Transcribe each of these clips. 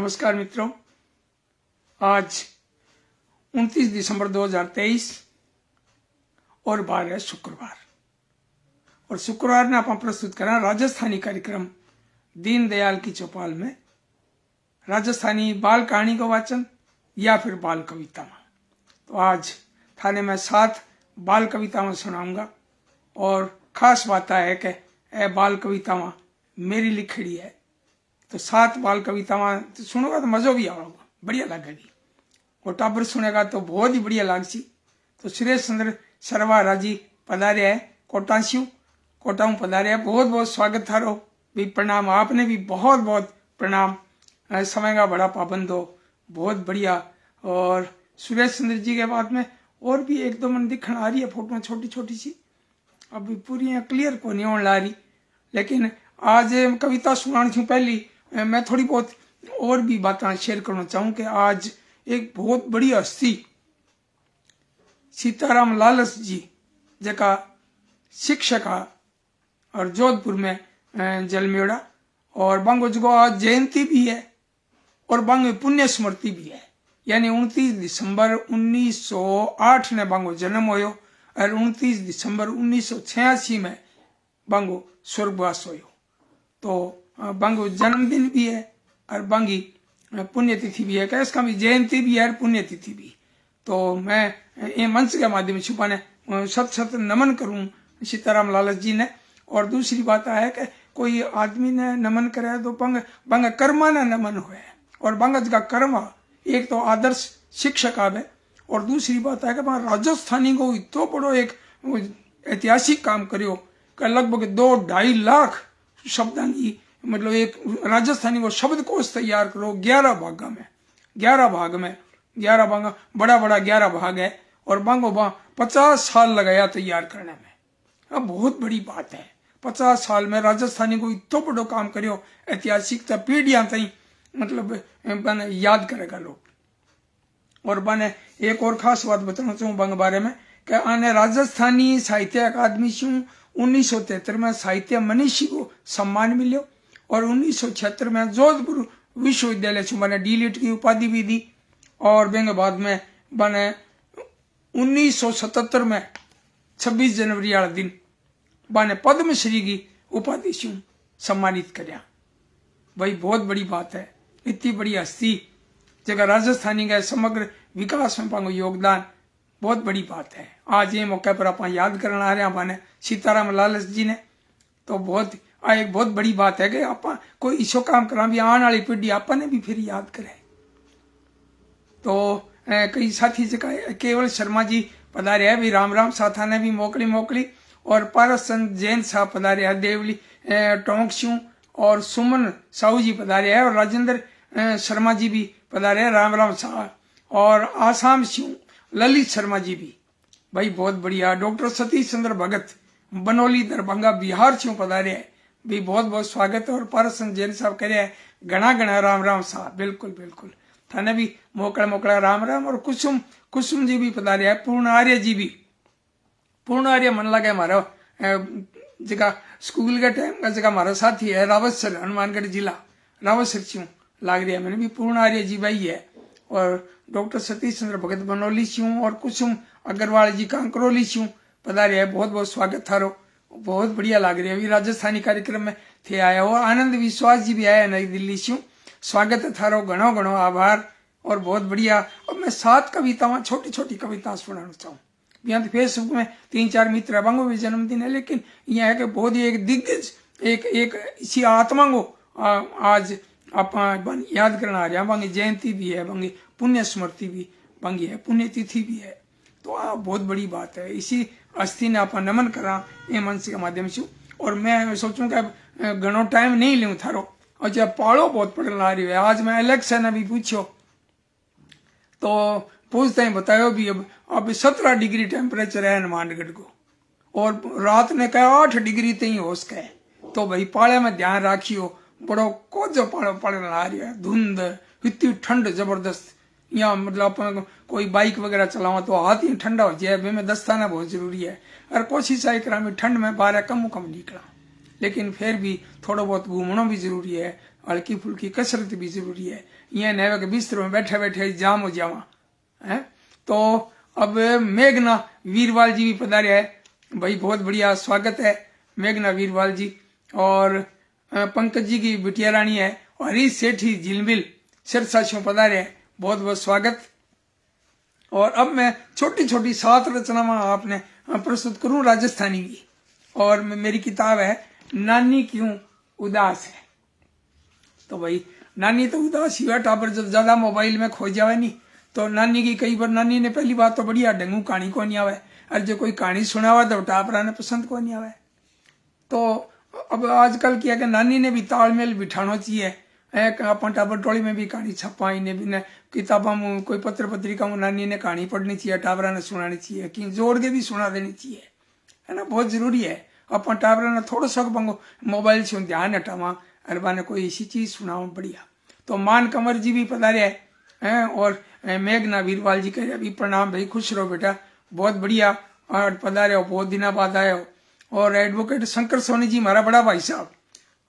नमस्कार मित्रों, आज 29 दिसंबर 2023 और बार है शुक्रवार। और शुक्रवार ने आप प्रस्तुत करा राजस्थानी कार्यक्रम दीनदयाल की चौपाल में राजस्थानी बाल कहानी का वाचन या फिर बाल कविता में। तो आज थाने में 7 बाल कविताएं सुनाऊंगा और खास बात है कि यह बाल कविताएं मेरी लिखड़ी है। तो 7 बाल कविताएं तो सुनोगा तो मजो भी आएगा, बढ़िया लगेगी और टाबर सुनेगा तो बहुत ही बढ़िया लागसी। तो सुरेश चंद्र सरवारा जी पधारे है कोटाऊ पधारे है, बहुत बहुत स्वागत थारो भी, प्रणाम। आपने भी बहुत बहुत प्रणाम। समय का बड़ा पाबंद हो, बहुत बढ़िया। और सुरेश चंद्र जी के बाद में और भी 1-2 मन दिखण आ रही है फोटो छोटी छोटी सी, अभी पूरी क्लियर को नहीं होने ला रही। लेकिन आज कविता सुनाने से पहले मैं थोड़ी बहुत और भी बातें शेयर करना चाहूँ कि आज एक बहुत बड़ी हस्ती सीताराम लालस जी जका शिक्षक और जोधपुर में जन्मेड़ा, और बांगो जगो आज जयंती भी है और बांगो पुण्य स्मृति भी है। यानी 29 दिसंबर 1908 ने बांगो जन्म होयो और 29 दिसंबर 1986 में बांगो स्वर्गवास होयो। तो बांगो जन्मदिन भी है और बांगी पुण्यतिथि भी है, इसका भी जयंती भी है और पुण्यतिथि भी। तो मैं ये मंच के माध्यम से छुपाने सत नमन करूं सीताराम लालस जी ने। और दूसरी बात है कि कोई आदमी ने नमन करे तो बंग कर्मा ने नमन हुए, और बंगज का कर्मा एक तो आदर्श शिक्षक आवे, और दूसरी बात है कि राजस्थानी को इतो बड़ो एक ऐतिहासिक काम करियो कि लगभग 2-2.5 लाख शब्दां की, मतलब एक राजस्थानी को शब्दकोश तैयार करो 11 भाग में 11 भाग, बड़ा 11 भाग है, और बांगो 50 साल लगाया तैयार करने में। अब बहुत बड़ी बात है, 50 साल में राजस्थानी को इतो बड़ो काम करियो ऐतिहासिक पीढ़ियां तई, मतलब बने याद करेगा लोग। और बने एक और खास बात बताना चाहूँ बंग बारे में कि आने राजस्थानी साहित्य अकादमी से 1973 में साहित्य मनीषी को सम्मान मिलो, और 1976 में जोधपुर विश्वविद्यालय से मैंने डीलिट की उपाधि भी दी, और बेंगे बाद में बने 1977 में 26 जनवरी वाला दिन बने पद्मश्री की उपाधि से सम्मानित करया। भाई बहुत बड़ी बात है, इतनी बड़ी हस्ती जगह राजस्थानी का समग्र विकास में पांगो योगदान बहुत बड़ी बात है। आज ये मौके पर आप याद करना आ रहे हैं अपने सीताराम लालस जी ने। तो बहुत एक बहुत बड़ी बात है कि आप कोई इसो काम करा भी आने वाली पीढ़ी आपने भी फिर याद करे। तो कई साथी जगह केवल शर्मा जी पधारे है भी, राम साथा ने भी मोकली, और पारस चंद जैन साहब पधारे है, देवली टोंक सिंह और सुमन साहू जी पधारे है, और राजेंद्र शर्मा जी भी पधारे है, राम साहब, और आसाम सिंह ललित शर्मा जी भी, भाई बहुत बढ़िया। डॉक्टर सतीश चंद्र भगत बनोली दरभंगा बिहार से पधारे है भी, बहुत बहुत स्वागत है। और पारस चंद जैन साहब करे है घना राम साहब, बिल्कुल थाने भी मोकड़ा राम। और कुसुम जी भी पधारे है, पूर्ण आर्य मन लगे हमारा जगह स्कूल के टाइम का जगह हमारा साथी है रावतसर, हनुमानगढ़ जिला रावतसर सिंह लाग रही है, मैंने भी पूर्ण आर्य जी भाई है। और डॉक्टर सतीश चंद्र भगत बनोली सिंह और कुसुम अग्रवाल जी कांकरोली सिंह पधारे है, बहुत बहुत स्वागत थारो, बहुत बढ़िया लाग रही है। अभी राजस्थानी कार्यक्रम में थे आया हो। आनंद विश्वास जी भी आया नई दिल्ली से, स्वागत है थारो, घणो आभार और बहुत बढ़िया। और मैं 7 कविताएं छोटी कविता सुनाना चाहूँ। यहाँ तो फेसबुक में 3-4 मित्र बांगो भी जन्मदिन है, लेकिन यहाँ है कि बहुत ही एक दिग्गज एक इसी आत्मा को आज आप याद करना आ रहे हैं। बांगी जयंती भी है, बांगी पुण्य स्मृति भी बांगी है, पुण्यतिथि भी है। तो बहुत बड़ी बात है, इसी अस्थि ने आप नमन करा ये मंच के माध्यम से। और मैं सोचूं कि घणो टाइम नहीं लूँ थारो, और जब पालो बहुत पड़ने आ रही है। आज मैं इलेक्शन अभी पूछो तो पूछते ही बतायो भी, अब 17 डिग्री टेम्परेचर है हनुमानगढ़ को, और रात ने कहा 8 डिग्री तक हो सके। तो भाई पाले में ध्यान राखियो, बड़ो कोजो पालो पड़ने आ रही है, धुंध, इतनी ठंड जबरदस्त। यहाँ मतलब अपन कोई बाइक वगैरह चलाओ तो हाथ ही ठंडा हो जाए, में दस्ताना बहुत जरूरी है। और कोशिश आई करा ठंड में बाहर कम निकला, लेकिन फिर भी थोड़ा बहुत घूमना भी जरूरी है, हल्की फुल्की कसरत भी जरूरी है। ये नहीं कि बिस्तर में बैठे बैठे जाम हो जावा है। तो अब मेघना वीरवाल जी भी पधारे है भाई, बहुत बढ़िया स्वागत है मेघना वीरवाल जी। और पंकज जी की बिटिया रानी है, और हरीश सेठी झिलमिल सिरसा से पधारे है, बहुत बहुत स्वागत। और अब मैं छोटी छोटी 7 रचनाएं आपने प्रस्तुत करूं राजस्थानी की। और मेरी किताब है नानी क्यों उदास है। तो भाई नानी तो उदास ही बैठा, पर जब ज्यादा मोबाइल में खो जावे नहीं तो नानी की कई बार नानी ने पहली बात तो बढ़िया ढंगू कहानी को नहीं आवे, और जो कोई कहानी सुनावा तो टापरा ने पसंद को नहीं आवे। तो अब आजकल क्या कि नानी ने भी तालमेल बिठाना चाहिए। अपन टाबर टोली में भी कहानी छपाई ने भी ने किताबों में कोई पत्र पत्रिका में नानी ने कहानी पढ़नी चाहिए, टाबरा ने सुनानी चाहिए, कि जोड़ के भी सुना देनी चाहिए, है ना, बहुत जरूरी है। अपन टाबरा ने थोड़ा सा मोबाइल से ध्यान हटावा और बाने कोई ऐसी चीज सुनाओ बढ़िया। तो मान कंवर जी भी पधारे हैं, और मेघना वीरवाल जी कह रहे अभी प्रणाम भाई, खुश रहो बेटा, बहुत बढ़िया और पधारे हो, बहुत दिनों बाद आए हो। और एडवोकेट शंकर सोनी जी हमारा बड़ा भाई साहब,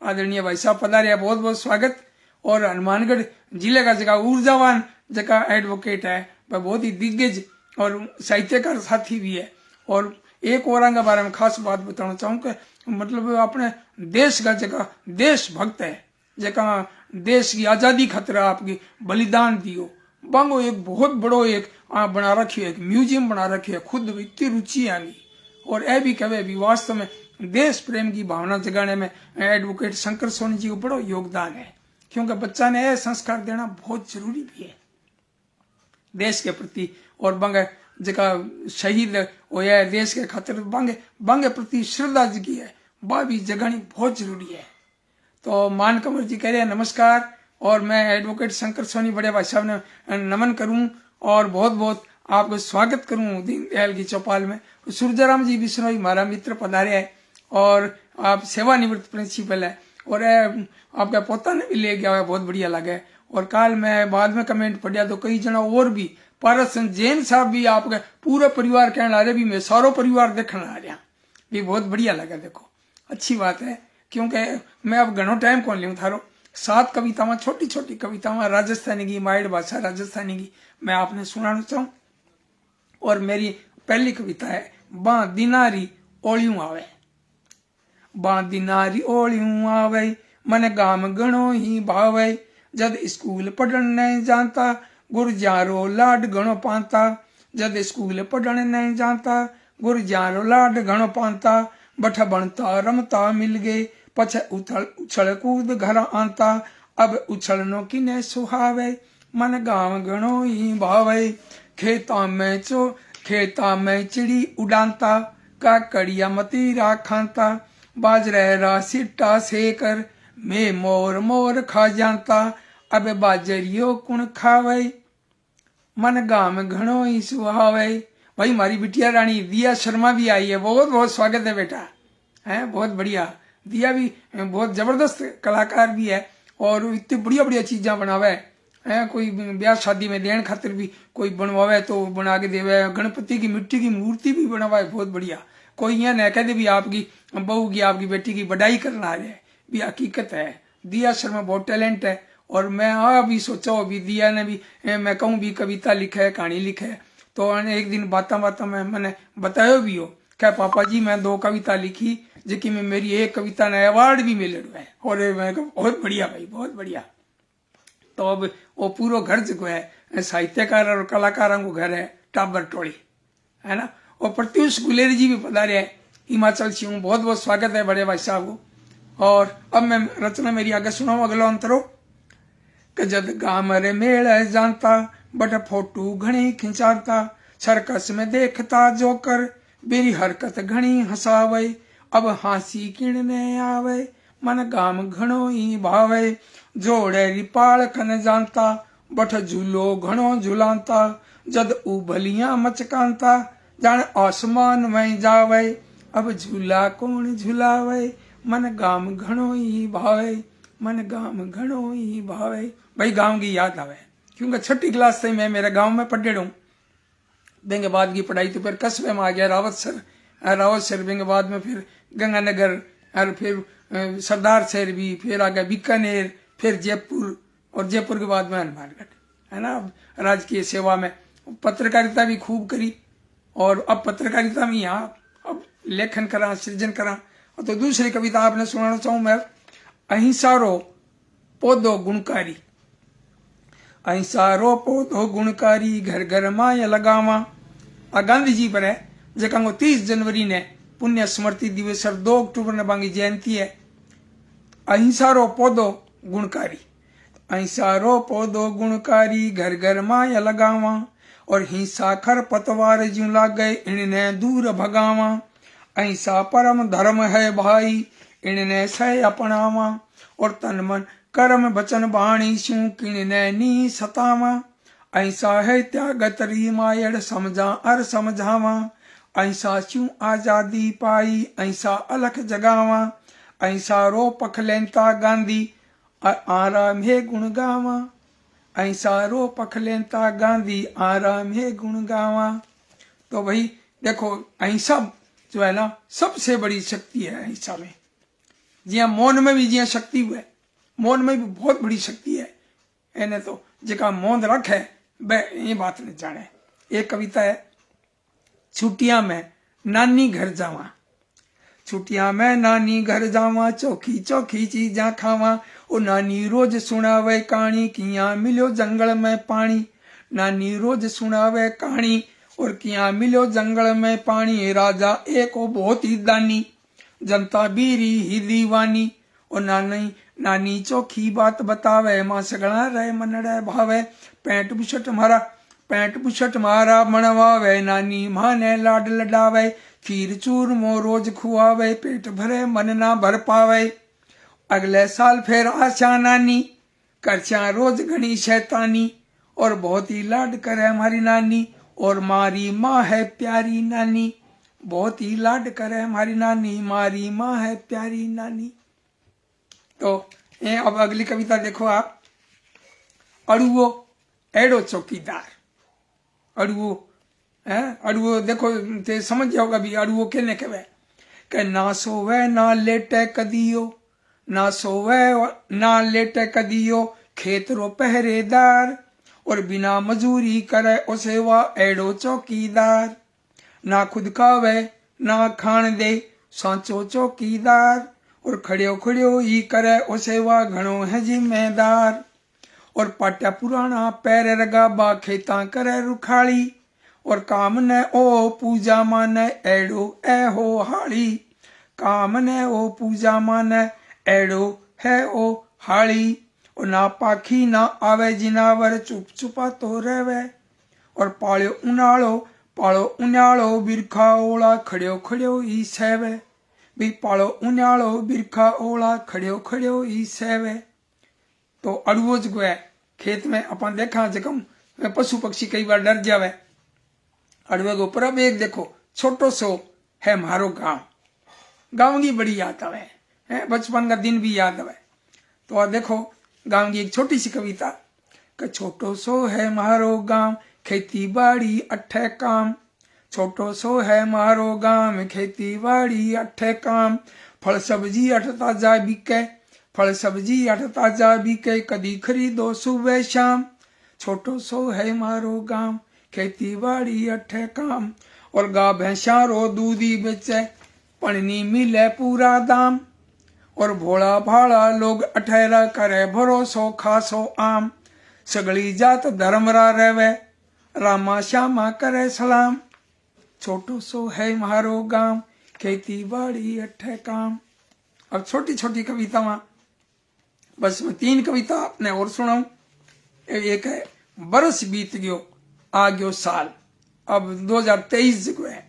आदरणीय भाई साहब पधारे, बहुत बहुत स्वागत। और हनुमानगढ़ जिले का जगह ऊर्जावान जगह एडवोकेट है, वह बहुत ही दिग्गज और साहित्यकार साथी भी है। और एक और के बारे में खास बात बताना चाहूँ कि मतलब अपने देश का जगह देशभक्त है, जगह देश की आजादी खातिर आपकी बलिदान दियो, बांगो एक बहुत बड़ो एक बना रखी है, एक म्यूजियम बना रखी है, खुद इतनी रुचि आनी। और यह भी कहे भी वास्तव में देश प्रेम की भावना जगाने में एडवोकेट शंकर सोनी जी को बड़ा योगदान है, क्योंकि बच्चा ने यह संस्कार देना बहुत जरूरी भी है देश के प्रति। और बंगे जगह शहीद होया है देश के खातिर, बंगे प्रति श्रद्धा जगी है, वह भी जगानी बहुत जरूरी है। तो मान कंवर जी कह रहे हैं नमस्कार, और मैं एडवोकेट शंकर सोनी बड़े भाई साहब ने नमन करूं और बहुत बहुत आपको स्वागत करूं दीनदयाल की चौपाल में। सूरजाराम जी बिश्नोई हमारा मित्र पधारे है, और आप सेवानिवृत्त प्रिंसिपल है, और आपका पोता ने भी ले गया है, बहुत बढ़िया लगे। और कल मैं बाद में कमेंट पढ़िया तो कई जना और भी पारस जैन साहब भी आपके पूरा परिवार कहने आ रहे भी, मैं सारो परिवार देखने आ रहा भी, बहुत बढ़िया लगा। देखो अच्छी बात है, क्योंकि मैं अब घणो टाइम कौन लियूं थारो 7 कविताओं छोटी छोटी कविताओं राजस्थानी की, माइड भाषा राजस्थानी की मैं आपने सुनाना चाहूं। और मेरी पहली कविता है बा दिनारी ओलियूं आवे। बा दिनारी ओलियूं आवे मन गाम गणो ही भावे, जद स्कूल पढ़न नहीं जानता गुरजारो लाड गणो पांता, जद स्कूल पढ़न नहीं जानता गुरजारो लाड गणो पांता, बठ बनता रमता मिल गए पछ उछल कूद घर आंता, अब उछलनो किने सुहावे मन गांव गणो ही भावे, खेता में चिड़ी उड़ानता काकड़िया मतीरा खांता, बाजरे रा सिट्टा सेकर मैं मोर मोर खा जानता, अब बाजरियो कुण खावे मन गांव घणो ही सुहावे। भाई हमारी बिटिया रानी दिया शर्मा भी आई है, बहुत बहुत स्वागत है बेटा, है बहुत बढ़िया। दिया भी बहुत जबरदस्त कलाकार भी है, और इतनी बढ़िया बढ़िया चीजा बनावे है, कोई ब्याह शादी में देने खातिर भी कोई बनवावे तो बना के देवे, गणपति की मिट्टी की मूर्ति भी बनवाए, बहुत बढ़िया। कोई यहाँ न कह दे भी आपकी बहू की आपकी बेटी की बढ़ाई करना आ रहा है, भी हकीकत है। दिया शर्मा बहुत टैलेंट है, और मैं अभी सोचा अभी दिया ने भी मैं कहूँ भी कविता लिखे है, कहानी लिखे है, तो एक दिन बाता बाता में मैंने बताया भी हो क्या पापा जी मैं 2 कविता लिखी, जिसकी में मेरी एक कविता ने अवार्ड भी मिले हुए है। और मैं बहुत बढ़िया भाई, बहुत बढ़िया। तो अब वो पूरा घर जो है साहित्यकार और कलाकारों को घर है टाबर टोली, है ना। और प्रत्युष गुलेरी जी भी पधारे हैं हिमाचल से, हूँ बहुत बहुत स्वागत है बड़े भाई साहब को। और अब मैं रचना मेरी आगे सुनाऊं अगलो अंतरो कि जद गाम रे मेल जानता बट फोटू घनी खिंचाता, सर्कस में देखता जोकर मेरी हरकत घनी हंसावे, अब हासी किणने आवे मन गाम घणो ही भावे, जोड़े रिपाल खन जानता बठ झूलो घणो झुलांता, जद उभलियां मचकांता जान आसमान में जावे, अब झूला कौन झुलावे मन गाम घणो ही भावे, मन गाम घणो ही भावे। भाई गांव की याद आवे, क्योंकि 6ठी क्लास से मैं मेरे गांव में पढ़े हूँ। बेंगे बाद की पढ़ाई तो फिर कस्बे में आ गया रावतसर, रावतसर बेंगे बाद में फिर गंगानगर, और फिर सरदार शहर भी, फिर आगे बीकानेर, फिर जयपुर, और जयपुर के बाद में हनुमानगढ़, है ना। राजकीय सेवा में पत्रकारिता भी खूब करी, और अब पत्रकारिता में यहाँ अब लेखन करा, सृजन करा। तो दूसरी कविता आपने सुनाना चाहूँ मैं, अहिंसा रो पौधो गुणकारी। अहिंसा रो पौधो गुणकारी, घर घर माय लगावा। आ गांधी जी पर है, जका 30 जनवरी ने पुण्य स्मृति दिवस और 2 अक्टूबर ने बांगी जयंती है। अहिंसा रो पौधो गुणकारी, अहिंसा रो पौधो गुणकारी, घर घर माय लगावा। और हिंसा खर पतवार ज्यों लागे, इनने दूर भगावा। अहिंसा परम धर्म है भाई, इनने सह अपनावा। और तन मन कर्म वचन वाणी स्यूं, किनने नी सतावा। अहिंसा है त्याग तरी मायड़, समझा अर समझावा। अहिंसा स्यूं आजादी पाई, अहिंसा अलख जगावा। अहिंसा रो पख लेंता गांधी, आराम है गुण गावा। अहिंसा रो पख लेंता गांधी, आराम है गुण गावा। तो भाई देखो, अहिंसा जो है ना सबसे बड़ी शक्ति है। अहिंसा में जिया मौन में भी जिया शक्ति हुए, मौन में भी बहुत बड़ी शक्ति है। इन्हें तो जिका मौन रखे वह ये बात नहीं जाने। एक कविता है, छुट्टियां में नानी घर जावा। छुट्टियां में नानी घर जावा, चौखी चौखी चीजा खावा। ओ नानी रोज सुनावे कहानी, किया मिलो जंगल में पानी। नानी रोज सुनावे कहानी, और किया मिलो जंगल में पानी। राजा एक ओ बहुत ही दानी, जनता बीरी ही दीवानी। और नानी नानी चौखी बात बतावे, मां सगड़ा रहे मनड़े भावे। पैंट बुशट मारा मनवावे, नानी मां ने लाड लडावे। खीर चूरमो रोज खुआवे, पेट भरे मन ना भर पावे। अगले साल फिर आशा नानी, करछा रोज घनी शैतानी। और बहुत ही लाड करे हमारी नानी, और मारी माँ है प्यारी नानी। बहुत ही लाड करे हमारी नानी, मारी माँ है प्यारी नानी। तो ये अब अगली कविता देखो आप, अड़ुओ एड़ो चौकीदार। अड़ुओ है, अड़ुओ देखो ते समझ जाओगा भी अड़ुओ केने कहवे, के ना सोवे ना लेटे कदियो, ना सोवे ना लेटे कदियो। खेत रो पहरेदार, और बिना मजूरी करे ओ सेवा एड़ो चौकीदार। ना खुद खावे ना खान दे, सांचो चौकीदार। और खड़ियो खड़ियो ही करे ओ सेवा, घणो है जिम्मेदार। और पाट्या पुराना पैर रगाबा, खेता करे रुखाली। और काम ने ओ पूजा माने, एड़ो ए हो हाली। काम ने ओ पूजा माने, एड़ो है ओ हाली। और ना पाखी ना आवे जिनावर, चुप चुपा तो रहवे। और पालो उन्यालो बिरखा ओला, खड़ियो खड़ियो ही सहवे। भी पालो उन्यालो बिरखा ओला, खड़ियो खड़ियो ही सहवे। तो अड़ुओ जो है खेत में अपन देखा जकम पशु पक्षी कई बार डर जावे। अड़ुए को ऊपर अब एक देखो, छोटो सो है मारो गांव। गांव की बड़ी याद आवे है, बचपन का दिन भी याद आवे। तो आ देखो गांव की एक छोटी सी कविता, कि छोटो सो है मारो गांव, खेती बाड़ी अठे काम। छोटो सो है मारो गांव, खेती बाड़ी अठे काम। फल सब्जी अठ ताजा बिके, फल सब्जी अठ ताजा बिके। कदी खरीदो सुबह शाम। छोटो सो है मारो गांव, खेती बाड़ी अठे काम। और गा भैंसा रो दूधी बेचे, पड़नी मिले पूरा दाम। और भोला भाला लोग अठेरा करे, भरोसो खासो आम। सगली जात धर्मरा रहवे, रामा श्यामा करे सलाम। छोटो सो है मारो गांव, खेती बाड़ी अठे काम। अब छोटी छोटी कविता, बस मैं 3 कविता आपने और सुनाऊं। एक है, बरस बीत गयो आ गयो साल। अब 2023 जो है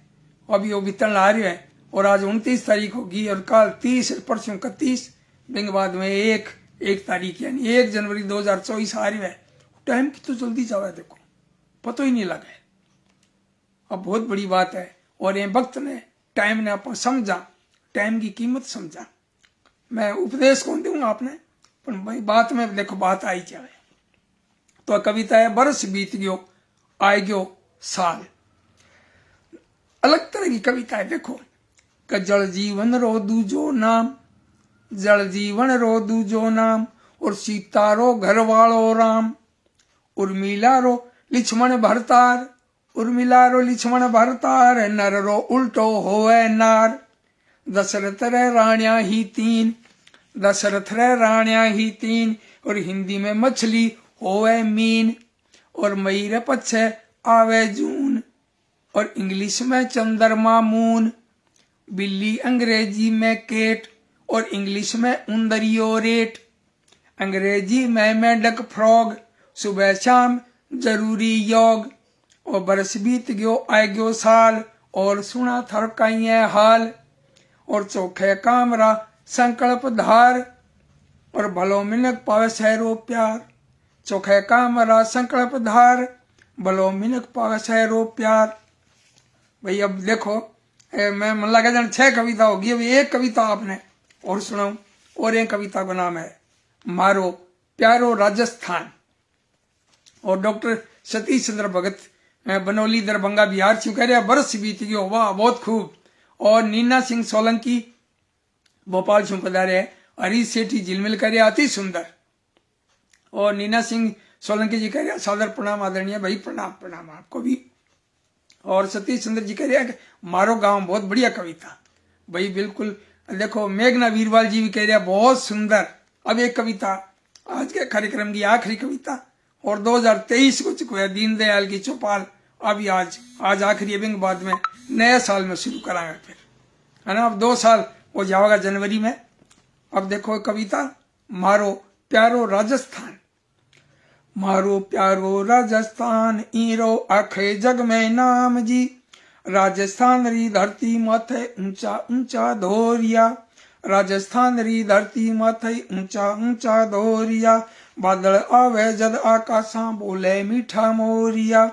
अभी वो बीतन आ रही है, और आज 29 तारीख होगी, और कल 30, परसों 31 दिन बाद में एक तारीख यानी 1 जनवरी 2024 आ रही है। टाइम कितना जल्दी जावा देखो, पता ही नहीं लगा। अब बहुत बड़ी बात है, और ये वक्त ने टाइम ने आप समझा, टाइम की कीमत समझा। मैं उपदेश कौन दूंगा आपने, पर भाई बात में देखो बात आई जाए। तो कविता है, बरस बीत गयो आए गयो साल। अलग तरह की कविता है देखो, कि जल जीवन रो दूजो नाम। जल जीवन रो दूजो नाम, और सीता रो घर वालो राम। उर्मिला रो लिक्ष्मण भरतार, उर्मिला रो लिक्ष्मण भरतार, नर रो उल्टो होवे नार। दशरथ रे राणिया ही तीन, दशरथ रे राणिया ही तीन, और हिंदी में मछली होवे मीन, और मई रे पछे आवे जून, और इंग्लिश में चंद्रमा मून। बिल्ली अंग्रेजी में केट, और इंग्लिश में उंदरियो रेट। अंग्रेजी में मेंढक फ्रॉग, सुबह शाम जरूरी योग। और बरस बीत गयो आ गयो साल, और सुना थर काइये हाल। और चोखे कामरा संकल्प धार, और भलो मिनक पावे सहरो प्यार। चोखे कामरा संकल्प धार, भलो मिनक पावे सहरो प्यार। भाई अब देखो मैं मन लगा जान 6 कविता होगी, अभी एक कविता आपने और सुनाऊं। और एक कविता का नाम है मारो प्यारो राजस्थान। और डॉक्टर सतीश चंद्र भगत बनौली दरभंगा बिहार चु कह रहे बरस बीत गयो, वाह बहुत खूब। और नीना सिंह सोलंकी भोपाल चु पधारे, हरीश सेठी झिलमिल करे अति सुंदर। और नीना सिंह सोलंकी जी कह रहे सादर प्रणाम आदरणीय भाई, प्रणाम प्रणाम आपको भी। और सतीश चंद्र जी कह रहे हैं मारो गांव बहुत बढ़िया कविता भाई, बिल्कुल। देखो मेघना वीरवाल जी भी कह रहे हैं बहुत सुंदर। अब एक कविता आज के कार्यक्रम की आखिरी कविता, और 2023 को चुका है दीनदयाल की चौपाल। अभी आज आखिरी, अभी बाद में नए साल में शुरू कराएंगे फिर, है ना। अब 2 साल हो जाएगा जनवरी में। अब देखो कविता मारो प्यारो राजस्थान। मारो प्यारो राजस्थान, ईरो आखे जग में नाम जी। राजस्थान री धरती माथे ऊंचा ऊंचा धोरिया, राजस्थान री धरती माथे ऊंचा ऊंचा धोरिया। बादल आवे जद आकाशा बोले मीठा मोरिया,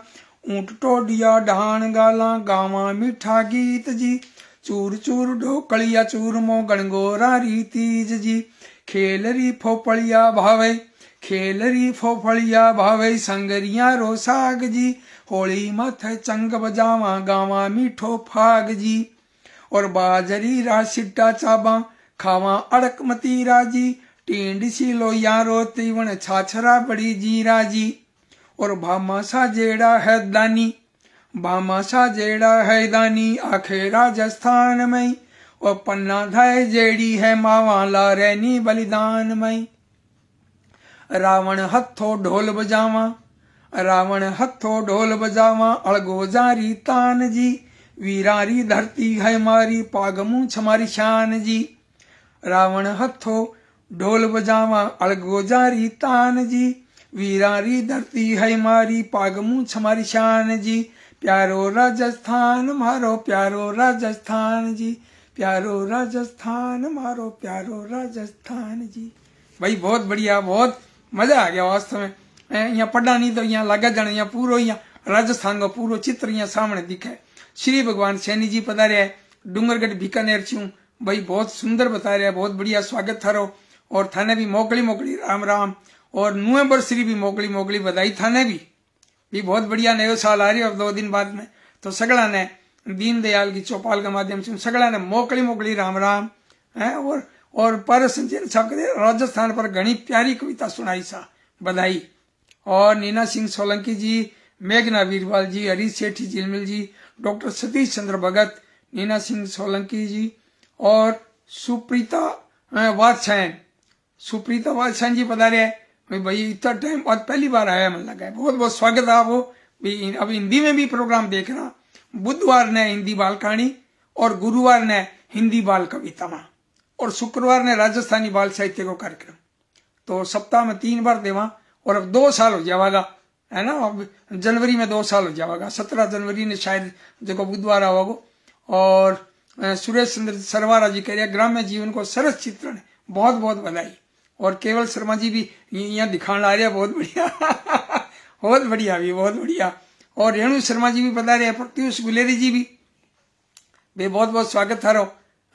ऊंट टोडिया ढाण गाला गावा मीठा गीत जी। चूर चूर ढोकलिया चूरमो गणगोरा री तीज जी। खेल री फोपड़िया भावे, खेल री फोफड़िया भावे संगरिया रो साग जी। होली माथे चंग बजावा गावा मीठो फाग जी। और बाजरी रा सिट्टा चाबा खावा अड़क मतीरा जी। टींड सी लोया रो तीवण छाछरा बड़ी जीरा जी। और भामा सा जेड़ा है दानी, भामा सा जेड़ा है दानी आखे राजस्थान में। और पन्ना धाय जेड़ी है मावा ला रैनी बलिदान में। रावण हथो ढोल बजावा, रावण हथो ढोल बजावा अड़गो जारी तान जी। वीरारी धरती है मारी पागमू छमारी शान जी। रावण हथो ढोल बजावा अड़गो जारी तान जी। वीरारी धरती है मारी पागमू छमारी शान जी। प्यारो राजस्थान मारो प्यारो राजस्थान जी, प्यारो राजस्थान मारो प्यारो राजस्थान जी। भाई बहुत बढ़िया, बहुत मजा आ गया वास्तव में। यहाँ पढ़ना नहीं तो यहाँ लगा जाना, यहाँ पूरा यहाँ राजस्थान का पूरा चित्र यहाँ सामने दिखे। श्री भगवान सैनी जी पधारे है डूंगरगढ़ बीकानेर छू भाई, बहुत सुंदर बता रहे हैं, बहुत बढ़िया स्वागत थारो। और थाने भी मोकली मोकली राम राम। और नुएबर श्री भी मोकली मोकली बधाई थाने भी बहुत बढ़िया। नयो साल आ रही है अब 2 दिन बाद में, तो सगड़ा ने दीनदयाल की चौपाल के माध्यम से सगड़ा ने मोकली मोकली राम राम है। और पर संजय साहब राजस्थान पर घनी प्यारी कविता सुनाई सा, बधाई। और नीना सिंह सोलंकी जी, मेघना वीरवाल जी, हरीश सेठी झिलमिल जी, डॉक्टर सतीश चंद्र भगत, नीना सिंह सोलंकी जी और सुप्रीता वात्स्यायन, सुप्रीता वात्स्यायन जी पधारे हैं भाई। इतना टाइम बाद पहली बार आया, मन लगा है। बहुत बहुत स्वागत है आपको। अब हिंदी में भी प्रोग्राम देखना, बुधवार ने हिंदी बाल कहानी और गुरुवार ने हिंदी बाल कविता और शुक्रवार ने राजस्थानी बाल साहित्य को कार्यक्रम। तो सप्ताह में 3 बार देवा। और अब 2 साल हो जाएगा, है ना। अब जनवरी में 2 साल हो जाएगा। 17 जनवरी ने शायद जो बुधवार आओगे। और सुरेश चंद्र सरवारा जी कह रहे ग्राम्य जीवन को सरस चित्रण, बहुत बहुत बधाई। और केवल शर्मा जी भी यहाँ दिखाने आ रहे हैं, बहुत बढ़िया बहुत बढ़िया भी, बहुत बढ़िया। और रेणु शर्मा जी भी बता रहे हैं, प्रत्युष गुलेरी जी भी बहुत बहुत स्वागत थारो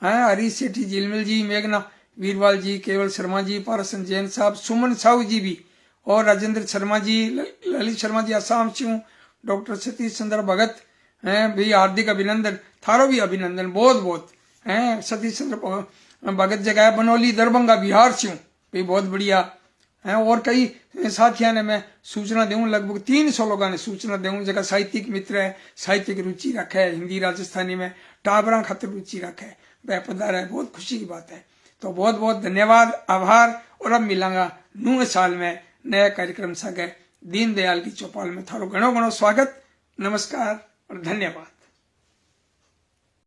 है। हरीश सेठी झिलमिल जी, मेघना वीरवाल जी, केवल शर्मा जी, पारसन जैन साहब, सुमन साहू जी भी, और राजेंद्र शर्मा जी, ललित शर्मा जी आसाम से, डॉक्टर सतीश चंद्र भगत हैं भी हार्दिक अभिनंदन, थारो भी अभिनंदन बहुत बहुत हैं। सतीश चंद्र भगत जगह बनौली दरभंगा बिहार से हूँ, भी बहुत बढ़िया है। और कई साथियों ने मैं सूचना दूँ, लगभग 300 लोगों ने सूचना दूँ जगह साहित्यिक मित्र है, साहित्यिक रुचि रखे है, हिंदी राजस्थानी में टाबरा खातिर रुचि रखे है, वह पधारा है, बहुत खुशी की बात है। तो बहुत बहुत धन्यवाद, आभार। और अब मिलांगा 9 साल में नया कार्यक्रम सके दीनदयाल की चौपाल में। थारो घणो घणो स्वागत, नमस्कार और धन्यवाद।